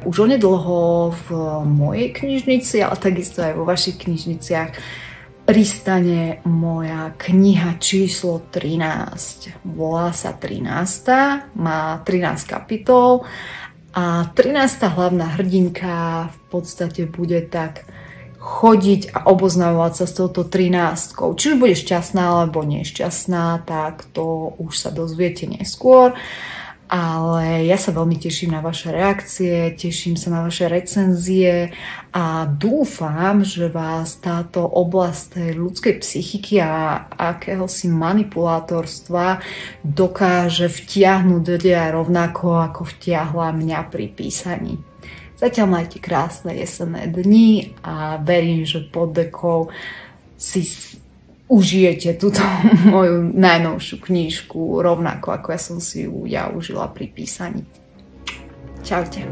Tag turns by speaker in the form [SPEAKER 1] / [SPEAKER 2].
[SPEAKER 1] Už onedlho v mojej knižnici, ale takisto aj vo vašich knižniciach pristane moja kniha číslo 13. Volá sa 13. Má 13 kapitol a 13. hlavná hrdinka v podstate bude tak chodiť a oboznamovať sa s touto 13. Či už bude šťastná alebo nešťastná, tak to už sa dozviete neskôr. Ale ja sa veľmi teším na vaše reakcie, teším sa na vaše recenzie a dúfam, že vás táto oblasť tej ľudskej psychiky a akéhosi manipulátorstva dokáže vtiahnuť do deja rovnako, ako vtiahla mňa pri písaní. Zatiaľ majte krásne jesenné dni a verím, že pod dekou si užijete túto moju najnovšiu knižku rovnako, ako ja som si ju užila pri písaní. Čaute.